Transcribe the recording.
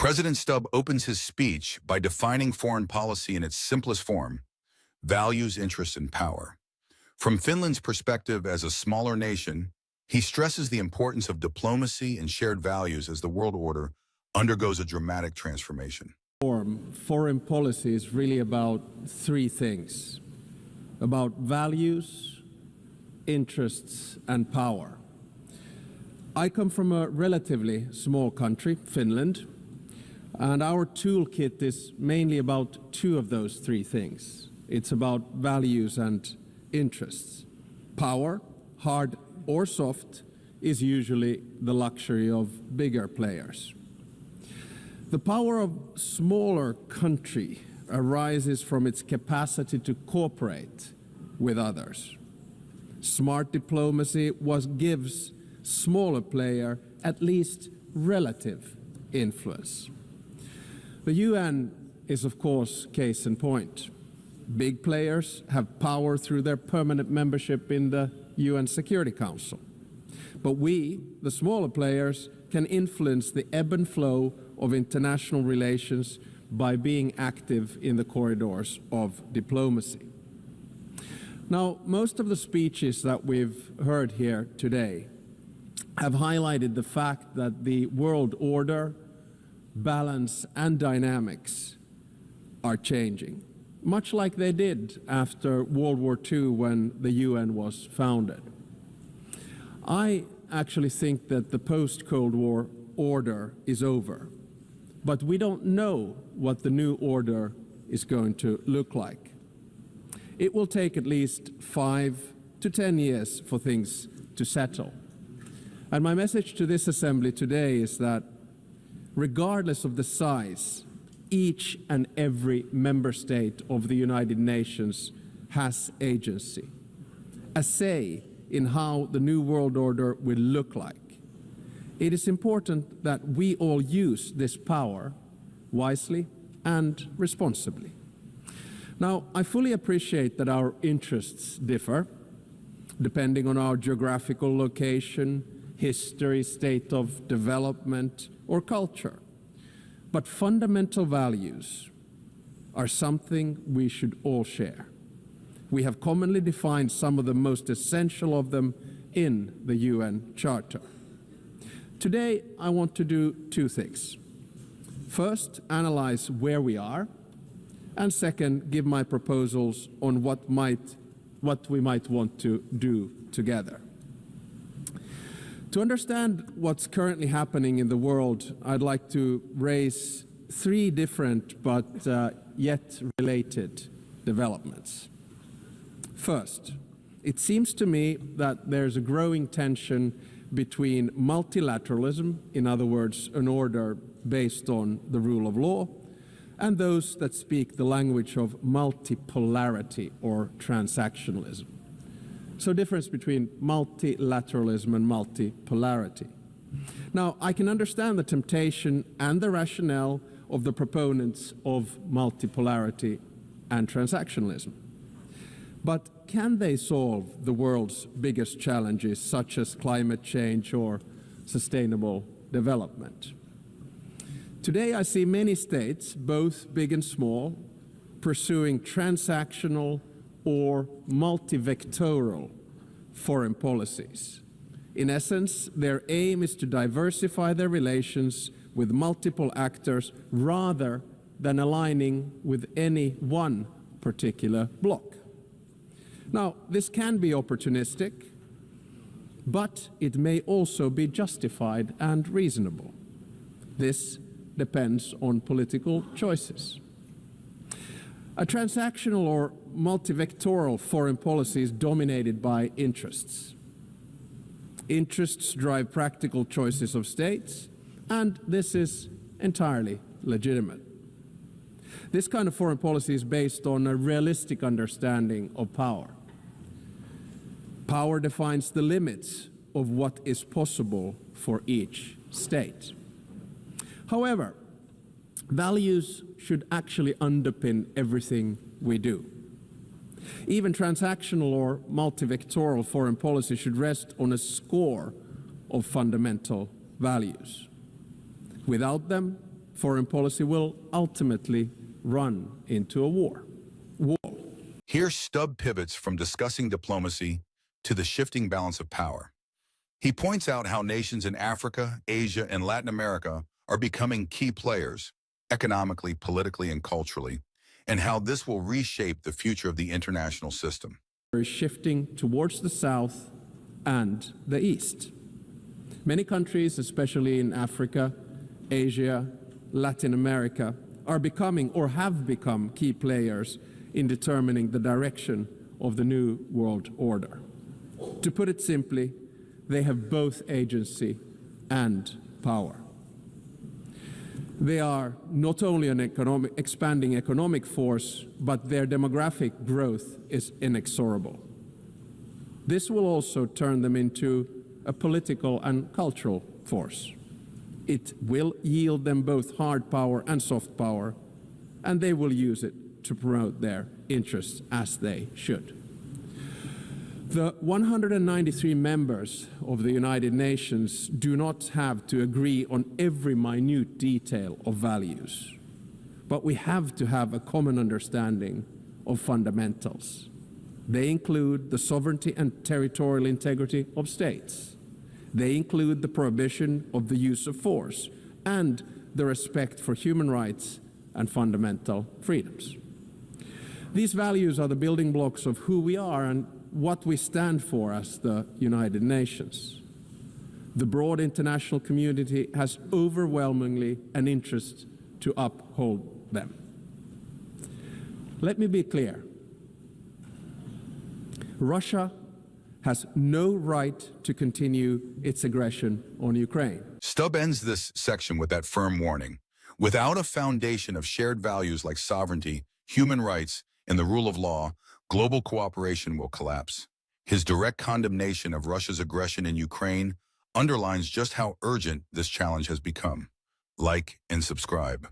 President Stubb opens his speech by defining foreign policy in its simplest form: values, interests, and power. From Finland's perspective as a smaller nation, he stresses the importance of diplomacy and shared values as the world order undergoes a dramatic transformation. Foreign policy is really about three things: about values, interests, and power. I come from a relatively small country, Finland, and our toolkit is mainly about two of those three things. It's about values and interests. Power, hard or soft, is usually the luxury of bigger players. The power of smaller country arises from its capacity to cooperate with others. Smart diplomacy gives smaller player at least relative influence. The UN is, of course, case in point. Big players have power through their permanent membership in the UN Security Council. But we, the smaller players, can influence the ebb and flow of international relations by being active in the corridors of diplomacy. Now, most of the speeches that we've heard here today have highlighted the fact that the world order, balance, and dynamics are changing, much like they did after World War II when the UN was founded. I actually think that the post-Cold War order is over, but we don't know what the new order is going to look like. It will take at least 5 to 10 years for things to settle. And my message to this assembly today is that regardless of the size, each and every member state of the United Nations has agency, a say in how the new world order will look like. It is important that we all use this power wisely and responsibly. Now, I fully appreciate that our interests differ, depending on our geographical location, history, state of development, or culture. But fundamental values are something we should all share. We have commonly defined some of the most essential of them in the UN Charter. Today, I want to do two things. First, analyze where we are, and second, give my proposals on what we might want to do together. To understand what's currently happening in the world, I'd like to raise three different but yet related developments. First, it seems to me that there's a growing tension between multilateralism, in other words, an order based on the rule of law, and those that speak the language of multipolarity or transactionalism. So difference between multilateralism and multipolarity. Now, I can understand the temptation and the rationale of the proponents of multipolarity and transactionalism. But can they solve the world's biggest challenges, such as climate change or sustainable development? Today, I see many states, both big and small, pursuing transactional or multivectoral foreign policies. In essence, their aim is to diversify their relations with multiple actors rather than aligning with any one particular bloc. Now, this can be opportunistic, but it may also be justified and reasonable. This depends on political choices. A transactional or multivectoral foreign policy is dominated by interests. Interests drive practical choices of states, and this is entirely legitimate. This kind of foreign policy is based on a realistic understanding of power. Power defines the limits of what is possible for each state. However, values should actually underpin everything we do. Even transactional or multivectoral foreign policy should rest on a score of fundamental values. Without them, foreign policy will ultimately run into a war. Here, Stubb pivots from discussing diplomacy to the shifting balance of power. He points out how nations in Africa, Asia, and Latin America are becoming key players, economically, politically, and culturally, and how this will reshape the future of the international system. Is shifting towards the south and the east. Many countries, especially in Africa, Asia, Latin America, are becoming or have become key players in determining the direction of the new world order. To put it simply, they have both agency and power. They are not only an expanding economic force, but their demographic growth is inexorable. This will also turn them into a political and cultural force. It will yield them both hard power and soft power, and they will use it to promote their interests as they should. The 193 members of the United Nations do not have to agree on every minute detail of values, but we have to have a common understanding of fundamentals. They include the sovereignty and territorial integrity of states. They include the prohibition of the use of force and the respect for human rights and fundamental freedoms. These values are the building blocks of who we are and what we stand for as the United Nations. The broad international community has overwhelmingly an interest to uphold them. Let me be clear. Russia has no right to continue its aggression on Ukraine. Stubb ends this section with that firm warning. Without a foundation of shared values like sovereignty, human rights, and the rule of law, global cooperation will collapse. His direct condemnation of Russia's aggression in Ukraine underlines just how urgent this challenge has become. Like and subscribe.